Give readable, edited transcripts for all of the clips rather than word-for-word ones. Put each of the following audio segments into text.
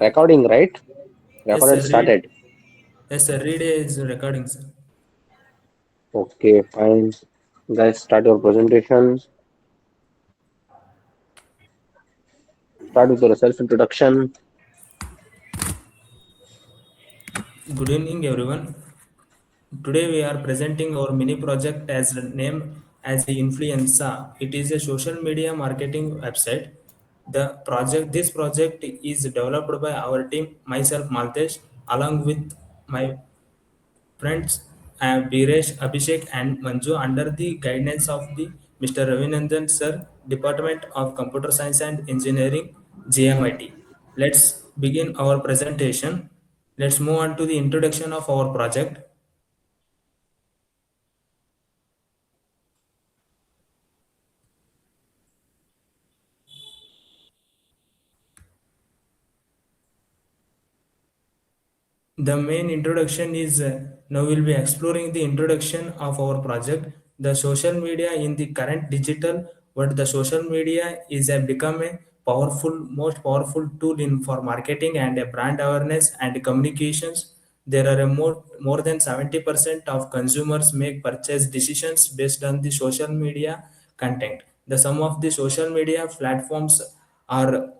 Recording, right? Yes, sir. Recorded started. Yes, sir. Read is recording, sir. Okay, fine. Guys, start your presentation. Start with your self-introduction. Good evening, everyone. Today we are presenting our mini project as named as the Influenza. It is a social media marketing website. This project is developed by our team, myself, Maltesh, along with my friends Biresh, Abhishek, and Manju under the guidance of the Mr. Ravinandan Sir, Department of Computer Science and Engineering, GMIT. Let's begin our presentation. Let's move on to the introduction of our project. The main introduction is now we'll be exploring the introduction of our project. The social media in the current digital world, the social media is become a most powerful tool in for marketing and brand awareness and communications. There are more than 70% of consumers make purchase decisions based on the social media content. The sum of the social media platforms are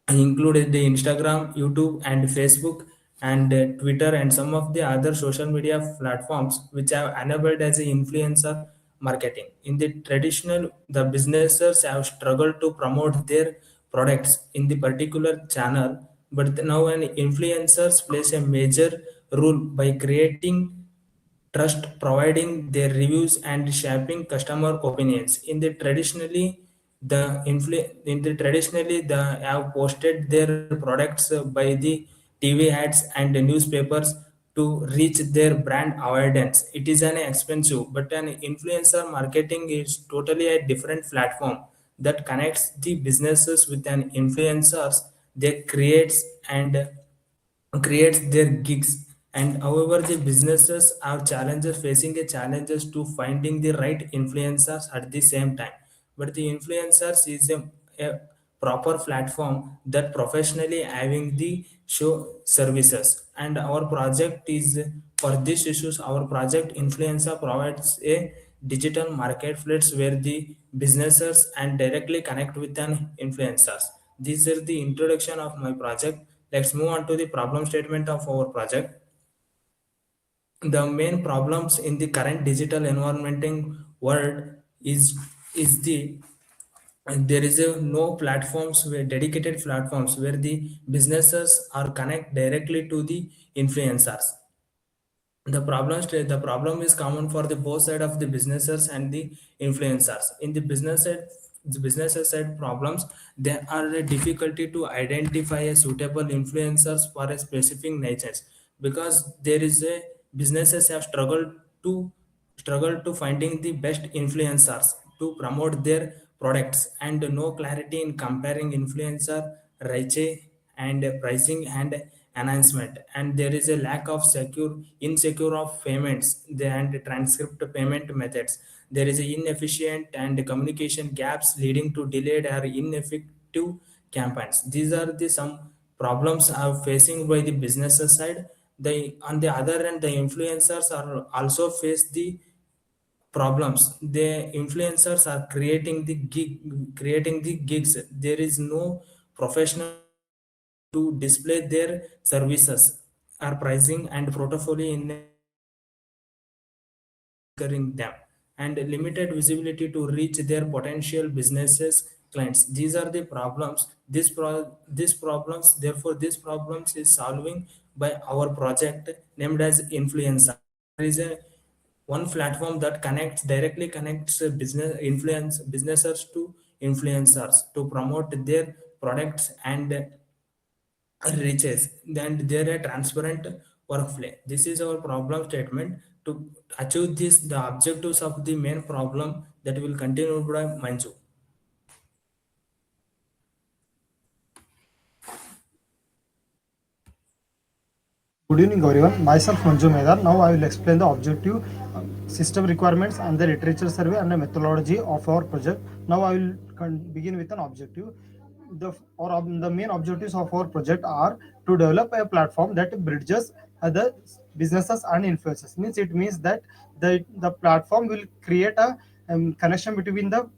included the Instagram, YouTube, and Facebook, and Twitter, and some of the other social media platforms which have enabled as a influencer marketing. In the traditional, the businesses have struggled to promote their products in the particular channel, but now an influencers plays a major role by creating trust, providing their reviews and shaping customer opinions. In the traditionally the have posted their products by the TV ads and the newspapers to reach their brand awareness. It is an expensive, but an influencer marketing is totally a different platform that connects the businesses with an influencers. They and creates their gigs. And however the businesses have challenges facing a challenges to finding the right influencers at the same time, but the influencers is a proper platform that professionally having the show services. And our project is for these issues, our project Influenza provides a digital marketplace where the businesses and directly connect with an influencers. This is the introduction of my project. Let's move on to the problem statement of our project. The main problems in the current digital environmenting world is the and there is no platforms where dedicated platforms where the businesses are connect directly to the influencers. The problem is common for the both side of the businesses and the influencers. In the businesses side problems, there are a difficulty to identify a suitable influencers for a specific niches, because there is a businesses have struggled to finding the best influencers to promote their products, and no clarity in comparing influencer reach and pricing and enhancement. And there is a lack of insecure of payments and transcript payment methods. There is a inefficient and communication gaps leading to delayed or ineffective campaigns. These are the some problems are facing by the business side. On the other hand, the influencers are also face the problems. The influencers are creating the gigs. There is no professional to display their services or pricing and portfolio in a incurring them, and limited visibility to reach their potential businesses clients. These are the problems. These problems, therefore these problems is solving by our project named as Influenza. There is a one platform that connects businesses to influencers to promote their products and reaches. Then there a transparent workflow. This is our problem statement. To achieve this, the objectives of the main problem that will continue by Manju. Good evening, everyone. Myself Manju Medar. Now I will explain the objective, system requirements, and the literature survey and the methodology of our project. Now I will begin with an objective. the main objectives of our project are to develop a platform that bridges the businesses and influencers. It means that the platform will create a connection between the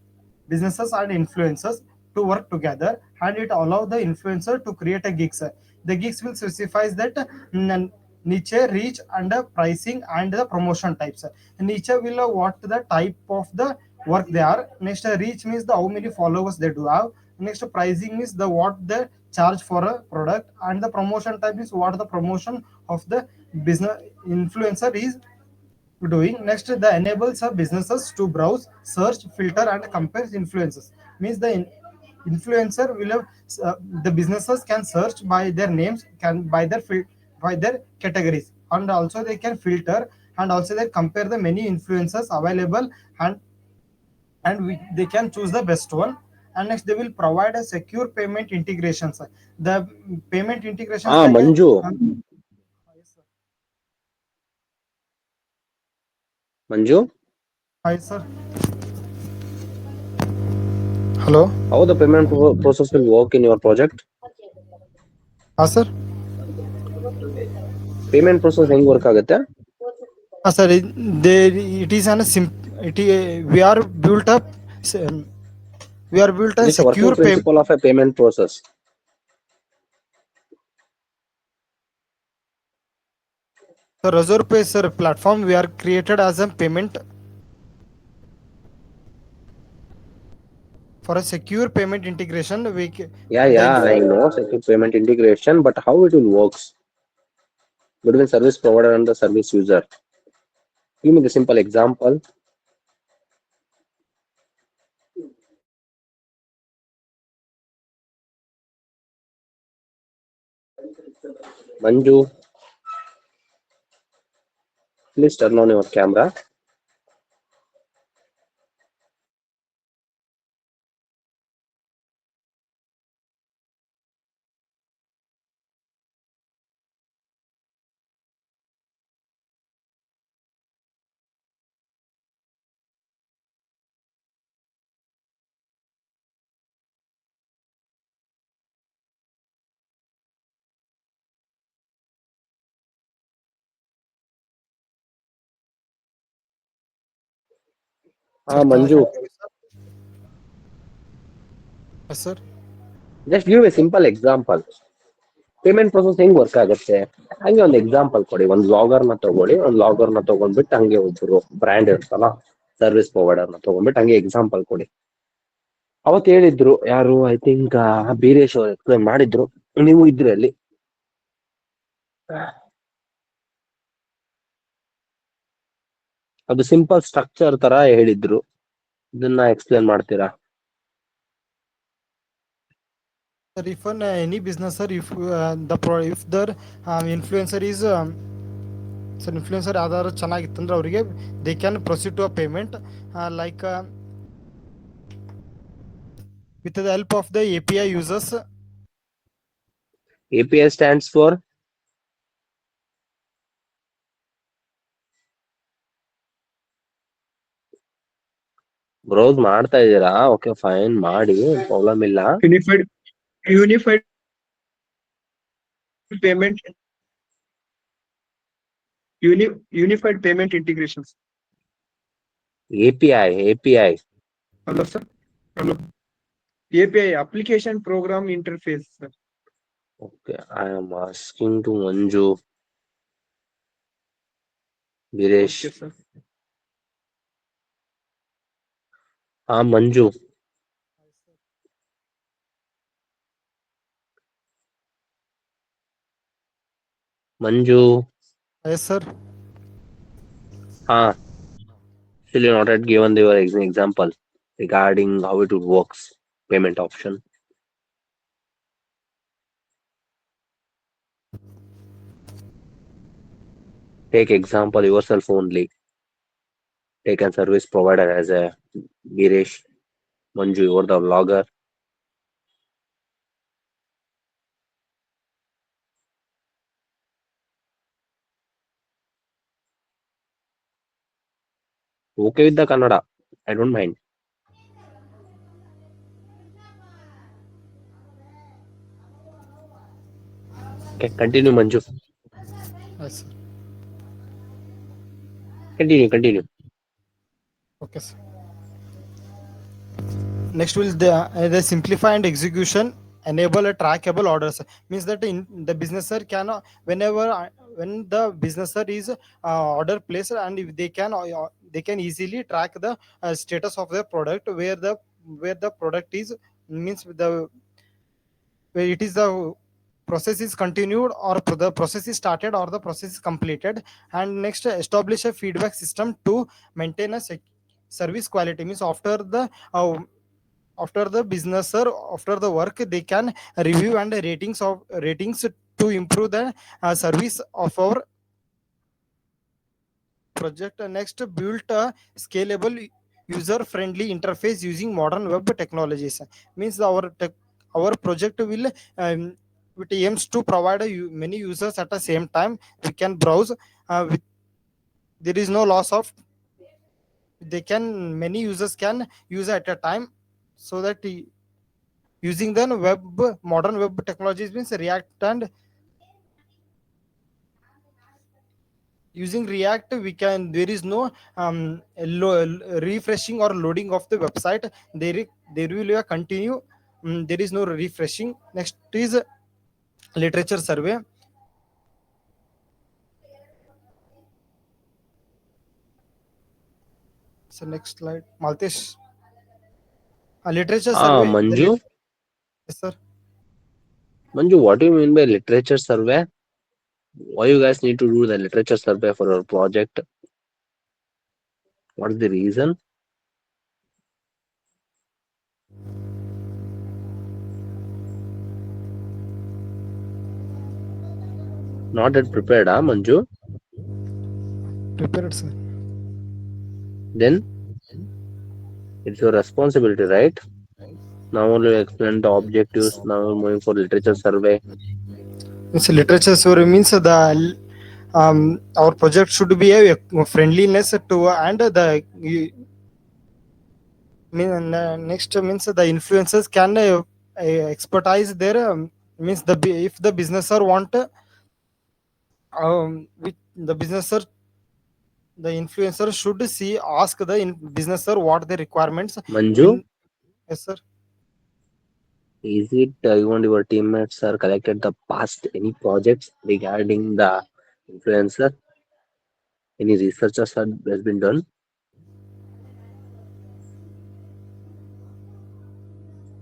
businesses and influencers to work together, and it allow the influencer to create a gigs. The gigs will specify that niche, reach, and pricing and the promotion types. Niche will what the type of the work they are. Next, reach means the how many followers they do have. Next, pricing is the what they charge for a product, and the promotion type is what the promotion of the business influencer is doing. Next, the enables of businesses to browse, search, filter, and compare influences. Means the influencer will have the businesses can search by their names, can by their categories, and also they can filter, and also they compare the many influencers available, they can choose the best one. And next, they will provide a secure payment integrations. The payment integrations like a Manju, yes, sir. Manju, Hi, sir. Hello. how the payment process will work in your project? Sir. Payment process ಹೆಂಗ್ work ಆಗುತ್ತೆ? Sir, it is an we are built up, we are built What a is the working secure payment. principle of a payment process? The Razor Pay, sir, platform we are created as a payment for a secure payment integration. Yeah, The yeah, I know secure payment integration, but how it will works between service provider and the service user? Give me the simple example. Manju, please turn on your camera. sir, Manju, continue, sir. Yes, sir. just give a simple example. Payment process ಹೆಂಗ್ work ಆಗುತ್ತೆ ಹಂಗೆ ಒಂದು example ಕೊಡಿ. ಒಂದು logger ನ ತಗೊಳ್ಳಿ, ಒಂದು logger ನ ತಗೊಂಡ್ಬಿಟ್ಟು ಹಂಗೆ ಒಬ್ರು ಬ್ರ್ಯಾಂಡ್ ಇರ್ತಲ್ಲ ಸರ್ವಿಸ್ ಪ್ರೊವೈಡರ್ ನ ತಗೊಂಡ್ಬಿಟ್ಟು ಹಂಗೆ ಎಕ್ಸಾಂಪಲ್ ಕೊಡಿ. ಅವತ್ತು ಹೇಳಿದ್ರು ಯಾರು, ಐ ಥಿಂಕ್ ಬೀರೇಶ್ ಅವರು ಎಕ್ಸ್ಪ್ಲೈನ್ ಮಾಡಿದ್ರು, ನೀವು ಇದ್ರಿ ಅಲ್ಲಿ. ಅದು ಸಿಂಪಲ್ ಸ್ಟ್ರಕ್ಚರ್ ತರ ಹೇಳಿದ್ರು, ಇದನ್ನ ಎಕ್ಸ್ಪ್ಲೇನ್ ಮಾಡ್ತೀರಾ? Sir, if any business, sir, if if the influencer is sir, influencer ಯಾವ್ದಾದ್ರು ಚೆನ್ನಾಗಿತ್ತಂದ್ರೆ ಅವರಿಗೆ they can proceed to a payment like with the help of the API users. API stands for browse ಮಾಡ್ತಾ ಇದ್ದೀರಾ? Okay, fine, ಮಾಡಿ, problem ಇಲ್ಲ. unified payment unified payment integrations. API. Hello, sir. Hello. API application program interface, sir. Okay, I am asking to Manju, Viresh. Okay, sir. Manju, Manju. Yes, sir. Still you not yet given your example regarding how it would works, payment option. Take example yourself only. Take a service provider as a Girish, Manju, you are the vlogger. Okay with the Kannada, I don't mind. Okay, continue, Manju. Yes, sir. Continue, continue. Okay, sir. Next will the simplify and execution enable a trackable orders, means that in the businesser can whenever when the businesser is order placed, and if they can easily track the status of the product, where the product is, means the where it is the process is continued, or the process is started, or the process is completed. And next, establish a feedback system to maintain a service quality, means after the business or after the work, they can review and ratings to improve the service of our project. Next, build a scalable user friendly interface using modern web technologies, means our project will it aims to provide many users at the same time. We can browse with, there is no loss of, they can many users can use at a time, so that using the modern web technologies, means react, and using react we can, there is no refreshing or loading of the website. There will be a continue, there is no refreshing. Next is literature survey. So next slide, Maltesh. Literature survey, Manju, yes, sir. Manju, what do you mean by literature survey? Why you guys need to do the literature survey for your project? What is the reason? Not that prepared, Manju? Prepared, sir. Then it's your responsibility, right? Now only you explain the objectives. Now we're moving for literature survey. It's literature survey, means the our project should be a friendliness to, and the next means the influencers can expertise their means if the businesser want with the businesser, the influencer should see ask the businesser what the requirements Manju, will. Yes, sir. is it you and your teammates are collected the past any projects regarding the influencer? Any researchers has been done?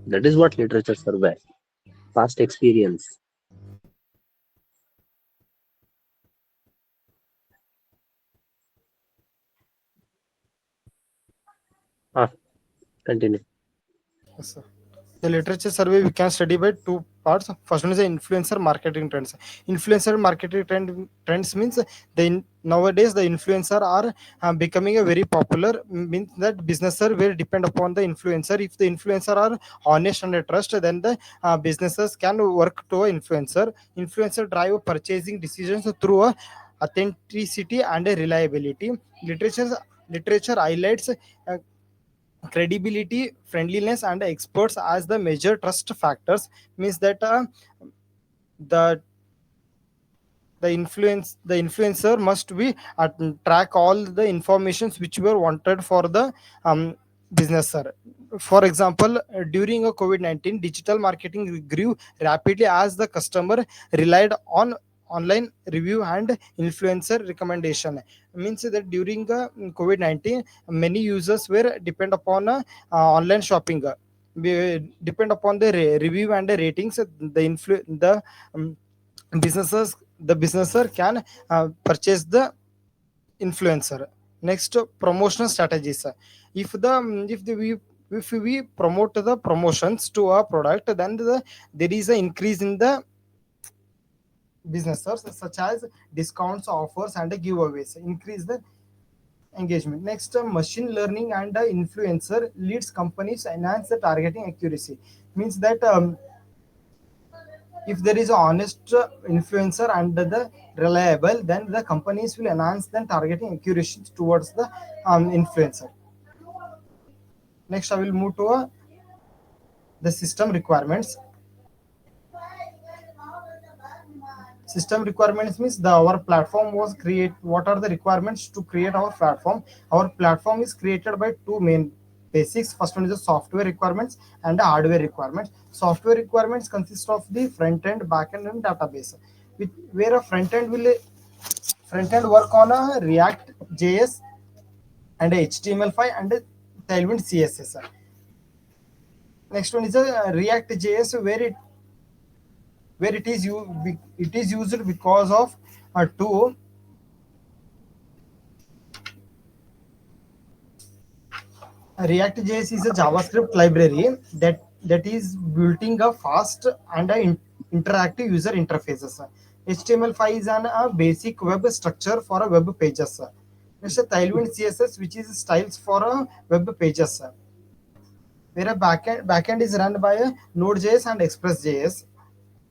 That is what literature survey. Past experience. Ah, continue. Yes, sir. The literature survey we can study by two parts. First one is the influencer marketing trends. Influencer marketing trends means nowadays the influencer are becoming a very popular, means that businesses will depend upon the influencer. If the influencer are honest and trust, then the businesses can work to a influencer. Influencer drive purchasing decisions through a authenticity and a reliability. Literature highlights credibility, friendliness, and experts as the major trust factors, means that the the influencer must be track all the informations which were wanted for the um, businesser. For example, during a COVID-19, digital marketing grew rapidly as the customer relied on online review and influencer recommendation, means that during COVID-19 many users were depend upon online shopping, depend upon the review and the ratings. The um, businesses the businesser can purchase the influencer. Next, promotional strategies. If we promote the promotions to a product, then there is an increase in the businesses, such as discounts, offers, and giveaways, increase the engagement. Next, machine learning and influencer leads companies enhance the targeting accuracy, means that if there is a honest influencer and the reliable, then the companies will enhance the targeting accuracy towards the influencer. Next, I will move to the system requirements. System requirements means the our platform was create. What are the requirements to create our platform? Our platform is created by two main basics. First one is the software requirements and the hardware requirements. Software requirements consist of the front end, back end, and database. With where a front end work on a React JS and a HTML5 and a Tailwind CSS. Next one is a React JS where it is used because of two React.js is a JavaScript library that is building a fast and interactive user interfaces. HTML5 is a basic web structure for a web pages. Next, Tailwind CSS, which is styles for a web pages. Where a backend is run by a Node.js and Express.js.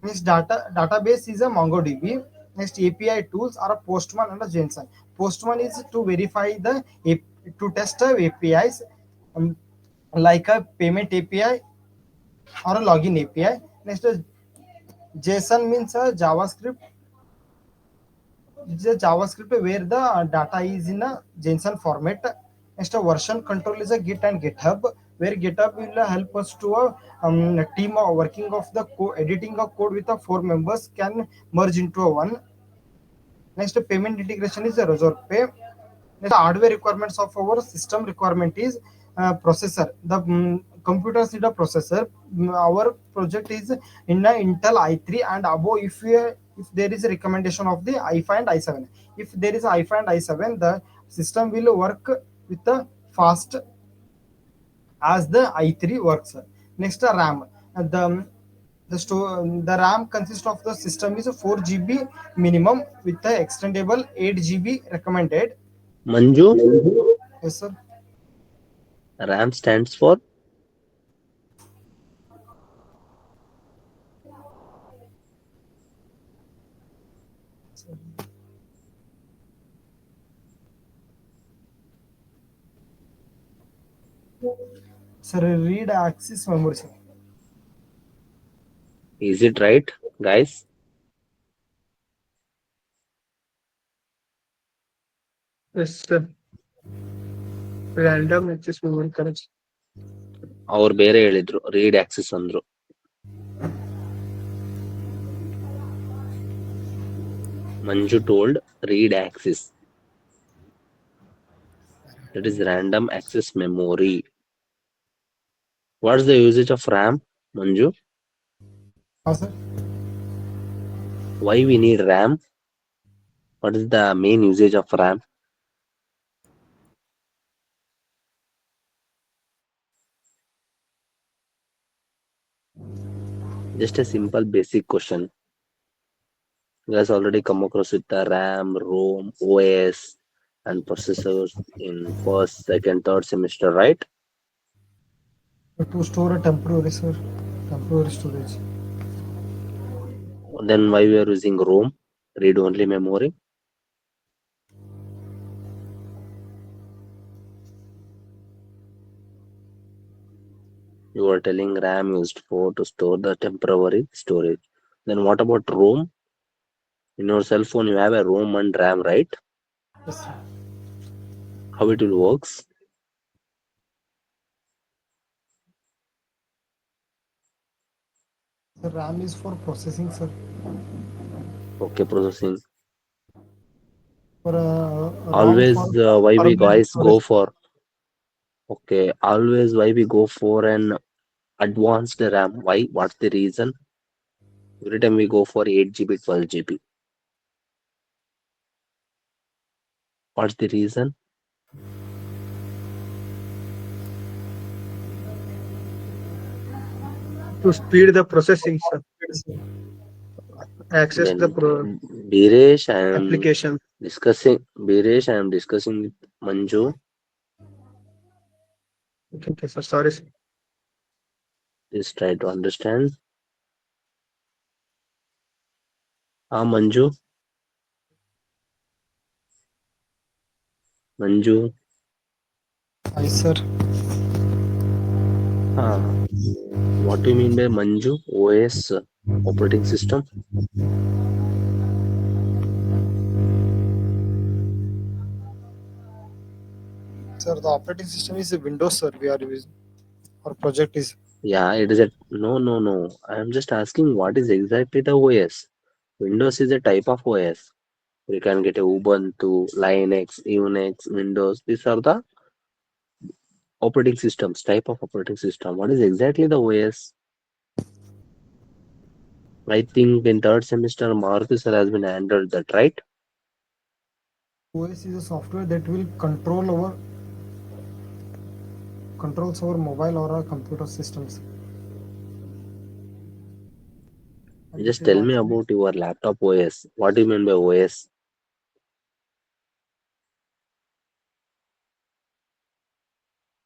Next, database is a MongoDB. Next, API tools are a Postman and a Jensen. Postman is to verify to test APIs, um, like a payment API or a login API. Next, JSON means a JavaScript. It's a JavaScript where the data is in a JSON format. Next, a version control is a Git and GitHub, where GitHub will help us to a team working of the editing a code with the four members can merge into a one. Next, payment integration is a Razor Pay. Next, hardware requirements of our system requirement is processor. The computers need a processor. Our project is in a Intel i3 and above. If there is a recommendation of the i5 and i7, if there is i5 and i7, the system will work with the fast as the i3 works. Next, RAM. The RAM consists of the system is a 4 GB minimum with the extendable 8 GB recommended. Manju, Yes, sir. RAM stands for Sir, read access memory, sir. is it right, guys? Yes, sir. Random access memory correct. ಅವ್ರು ಬೇರೆ ಹೇಳಿದ್ರು read Axis ಅಂದ್ರು. Manju told read access. That is random access memory. What's the usage of RAM, Manju? Sir. Why we need RAM? What is the main usage of RAM? Just a simple basic question. You guys already come across with the RAM, ROM, OS, and processors in first, second, third semester, right? To store a temporary, sir. Temporary storage. Then why we are using ROM, read only memory? You are telling RAM used for to store the temporary storage. Then what about ROM? In your cell phone you have a ROM and RAM, right? Yes, sir. How it will works? The RAM is for processing, sir. Okay, processing. For Always why we permanent guys go storage. for okay, always why we go for an advanced RAM? Why? What's the reason? Every time we go for 8 GB, 12 GB. What's the reason? To speed the processing, sir. Access Then the Biresh, application. I am discussing with Manju. Okay, sir. Sorry, sir. Please try to understand. Manju. Manju. Yes, sir. What do you mean by Manju? OS, operating system? Sir, the operating system is Windows, sir. We are using. Our project is. Yeah, it is a no, no, no. I am just asking what is exactly the OS. Windows is a type of OS. You can get a Ubuntu, Linux, Unix, Windows. These are the operating systems, type of operating system. What is exactly the OS? I think in third semester, Maruti sir has been handled that, right? OS is a software that will controls our mobile or our computer systems. And it Just will tell me actually about your laptop OS. What do you mean by OS?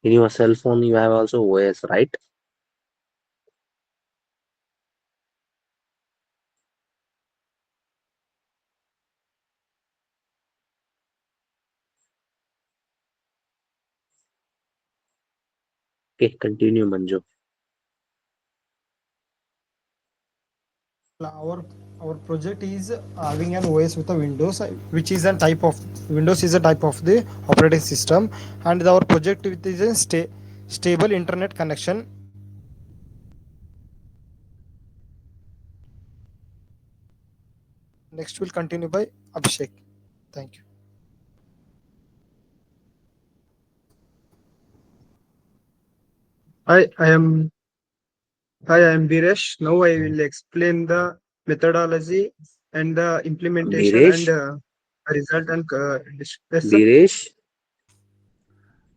In your cell phone, you have also OS, right? Okay, continue, Manju. our project is having an OS with a Windows, which is a type of Windows is a type of the operating system, and our project with is a stable internet connection. Next will continue by Abhishek. Thank you. Hi, I am Hi, I am Biresh. Now I will explain the methodology and the implementation and Biresh, result and yes, sir. Biresh.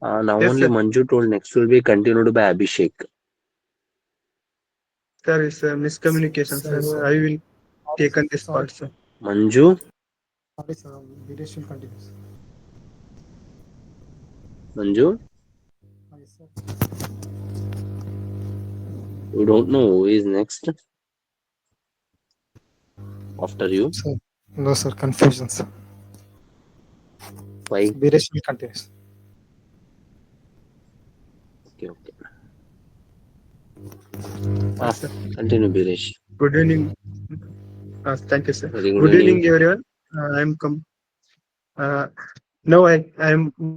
Now Yes, only sir. Manju told next will be continued by Abhishek. Sir, is miscommunication, Sorry, sir. sir. I will Sorry, take sir. on this Sorry, part, sir. Manju, sorry, sir. Videsh will continue. Manju, Yes, sir. you don't know who is next after you. Sir. No, sir. Confusion, sir. Why? Videsh will continue. Okay, okay. Yes, Ah, sir. continue, Biresh. Good evening. Thank you, sir. Very good Good evening. evening, everyone. I am uh, now my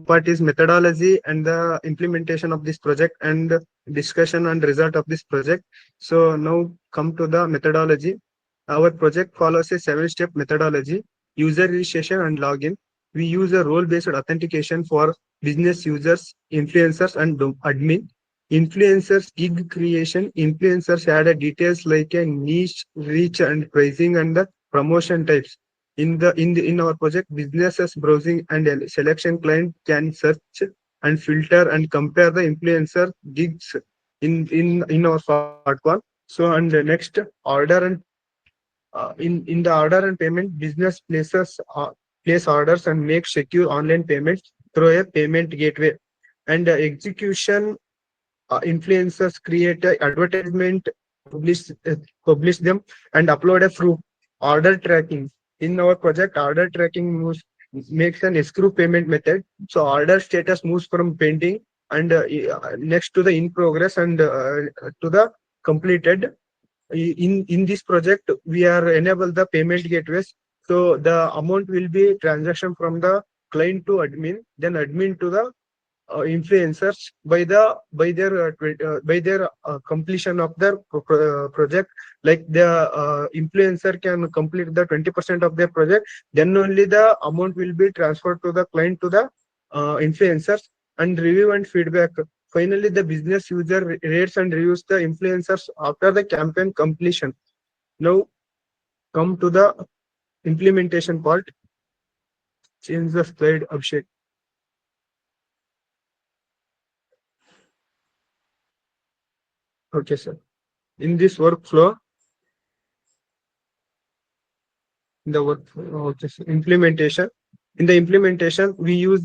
part is methodology and the implementation of this project and discussion and result of this project. So now come to the methodology. Our project follows a 7-step methodology: user registration and login. We use a role-based authentication for business users, influencers, and admin. Influencers gig creation. Influencers add a details like a niche, reach, and pricing, and the promotion types. In our project, businesses browsing and a selection client can search and filter and compare the influencer gigs in our part one. So and the next order and in the order and payment, business place orders and make secure online payments through a payment gateway. And execution, influencers create a advertisement, publish publish them, and upload a proof. Order tracking, in our project, order tracking makes an escrow payment method. So order status moves from pending and next to the in progress and to the completed. In this project, we are enable the payment gateways. So the amount will be transaction from the client to admin, then admin to the influencers by their completion of their project. Like the influencer can complete the 20% of their project, then only the amount will be transferred to the client to the influencers. And review and feedback, finally the business user rates and reviews the influencers after the campaign completion. Now come to the implementation part. Change the slide, Abhishek. Okay, sir. In this workflow, in the work implementation, in the implementation we use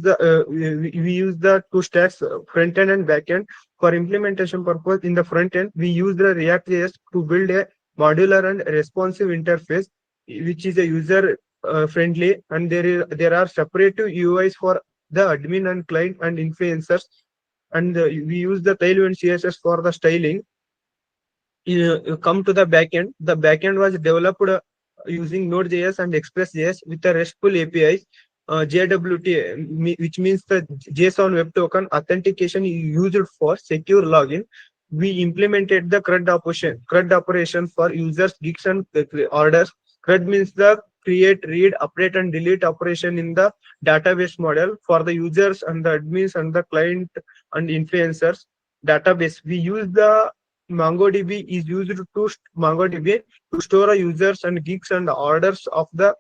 we use the two stacks, front end and back end. For implementation purpose, in the front end we use the React.js to build a modular and responsive interface which is a user friendly, and there are separate UIs for the admin and client and influencers. And we use the Tailwind CSS for the styling. Come to the backend. The backend was developed using Node.js and Express.js with the RESTful APIs. JWT, which means the JSON Web Token authentication used for secure login. We implemented the CRUD operation for users, gigs, and orders. CRUD means the create, read, update, and delete operation in the database model for the users and the admins and the client and influencers database. We use the MongoDB is used to MongoDB to store a users and gigs and orders of the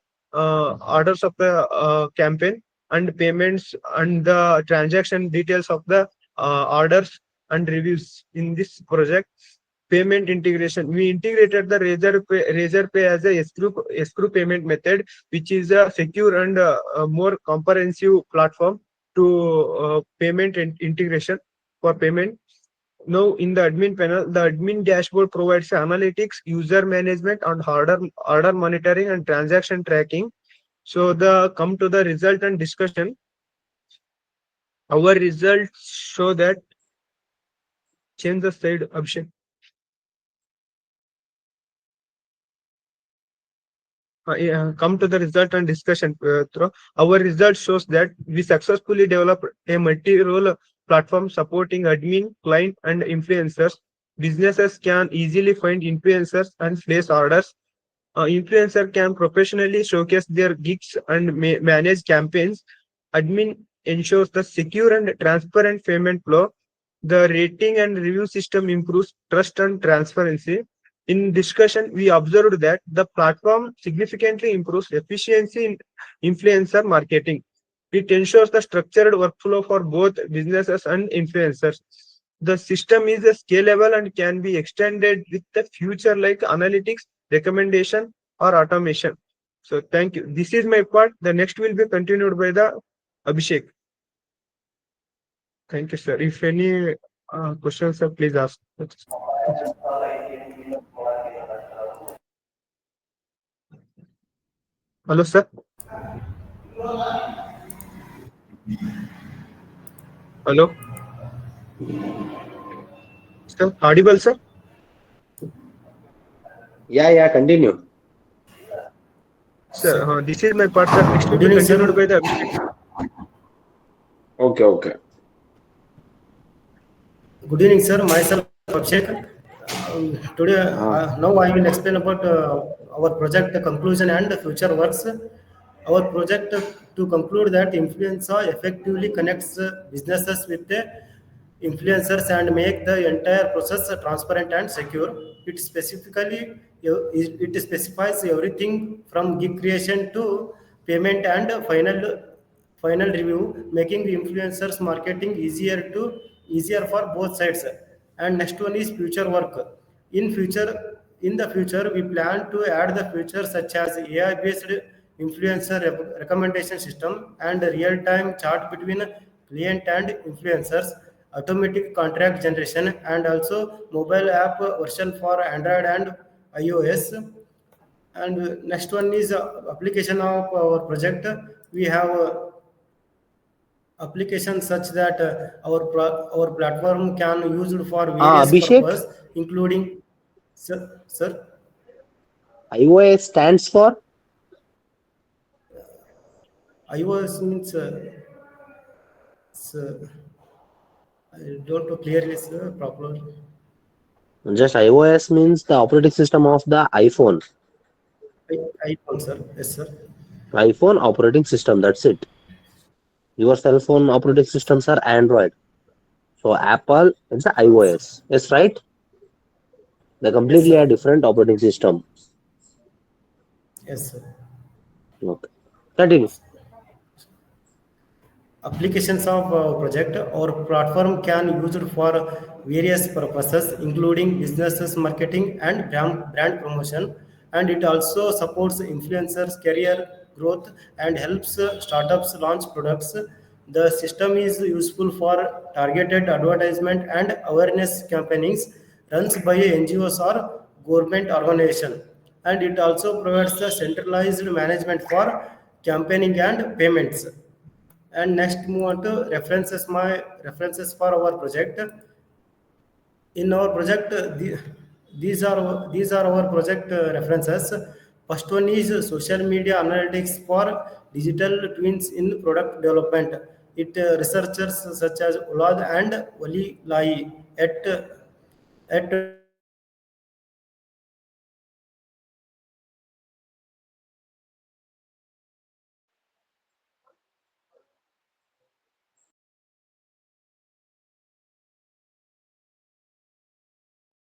campaign and payments and the transaction details of the orders and reviews in this project. Payment integration, we integrated the Razor Pay as a escrow payment method, which is a secure and more comprehensive platform to payment integration for payment. Now, in the admin panel, the admin dashboard provides analytics, user management, and order monitoring and transaction tracking. So, the come to the result and discussion. Our results show that change the slide option. Come to the result and discussion. Through our result shows that we successfully developed a multi-role platform supporting admin, client, and influencers. Businesses can easily find influencers and place orders. Influencer can professionally showcase their gigs and manage campaigns. Admin ensures the secure and transparent payment flow. The rating and review system improves trust and transparency. In discussion, we observed that the platform significantly improves efficiency in influencer marketing. It ensures the structured workflow for both businesses and influencers. The system is scalable and can be extended with the future like analytics, recommendation, or automation. So thank you. This is my part. The next will be continued by the Abhishek. Thank you, sir. If any questions, sir, please ask. Hello, sir. Hello. Sir, audible, sir? Yeah, continue. Sir, this is my part, sir. Next will be Good evening, sir. continued by the Abhishek. Okay. Good evening, sir. Myself, Abhishek. Today, now I will explain about our project conclusion and future works. Our project to conclude that Influencaa effectively connects businesses with the influencers and make the entire process transparent and secure. It specifies everything from gig creation to payment and final review, making the influencers marketing easier for both sides. And next one is future work. In the future, we plan to add the features such as AI based influencer recommendation system and real time chat between client and influencers, automatic contract generation, and also mobile app version for Android and iOS. And next one is application of our project. We have applications such that our platform can used for various Abhishek, purpose, including sir. iOS stands for iOS means I don't know clearly, sir, proper. just iOS means the operating system of the iPhone. iPhone, sir. Yes, sir. iPhone operating system. That's it. Your cell phone operating systems are Android. So Apple it's the iOS. Yes, right? They're Yes, completely a sir. different operating system. Yes, sir. Okay. Continue. Applications of project or platform can used for various purposes, including businesses marketing and brand promotion, and it also supports influencers career growth and helps startups launch products. The system is useful for targeted advertisement and awareness campaigns runs by NGOs or government organization, and it also provides the centralized management for campaigning and payments. And next move on to references for our project. In our project, these are our project references. First one is social media analytics for digital twins in product development. It researchers such as Ulad and Wali Lai at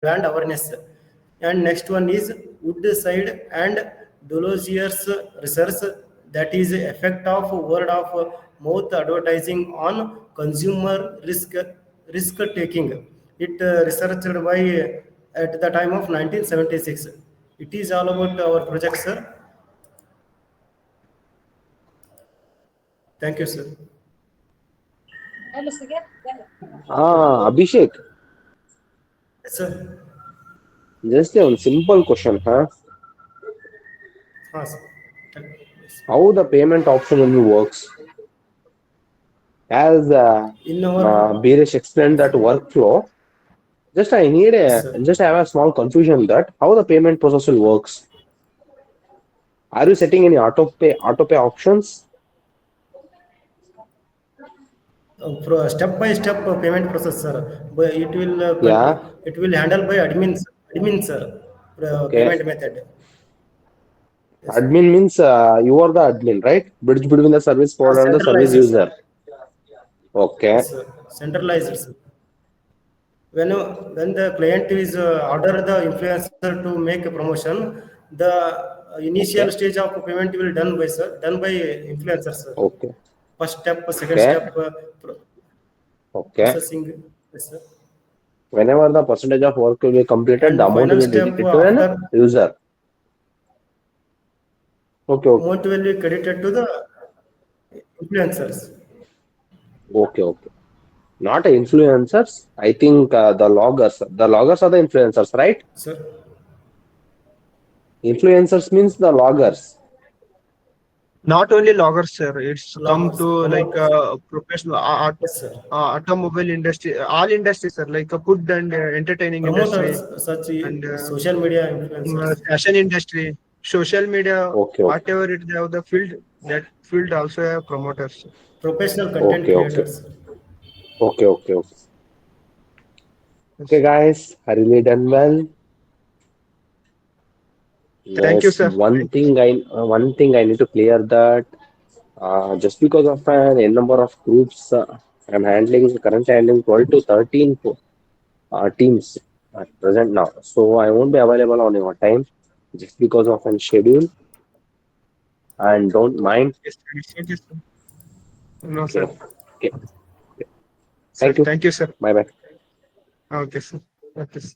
brand awareness. And next one is Woodside and Dolozier's research, that is effect of word of mouth advertising on consumer risk taking. It researched by at the time of 1976. It is all about our project, sir. Thank you, sir. Abhishek, Yes, sir. just a simple question, huh? Sir. Yes. How the payment option only works? As In our Birish explained that workflow, yes, sir. just have a small confusion that how the payment process will works. Are you setting any auto pay options? Step by step payment process, sir. But Yeah. it will handle by admin, sir. Okay. Payment method. Yes, sir. Admin means you are the admin, right? Bridge between the service provider and the service Centralized, sir. user. Okay. Yes, sir. Centralized, sir. When the client is order the influencer to make a promotion, the initial Okay. stage of payment will done by influencer, sir. Okay. First step, second Okay. step, Okay. processing. Yes, sir. Whenever the percentage of work will be completed, the And amount will final be step dedicated to an after user. Okay. Okay. amount will be credited to the influencers. Okay. Okay. Not influencers. I think the loggers. The loggers are the influencers, right? Sir, Influencers means the loggers. Not only loggers, sir. It's come loggers, to like promoters. professional Yes, sir. automobile industry, all industries, sir, like food and entertaining industry Promoters, such and social media influencers, fashion industry, social media, Okay. Okay. whatever it they have the field, that field also have promoters. professional content Okay. Okay. creators. Okay. Okay. Okay. Okay, Yes. guys. I really done well. Thank you, Yes, sir. one thing I need to clear that just because of an n number of groups, I'm currently handling 12 to 13 teams at present now. So I won't be available on your time just because of an schedule. And don't mind. Yes, sir. It's okay, sir. No, Okay, sir. okay. Sir, Thank you. thank you, sir. Bye bye. Okay, sir. Okay, sir.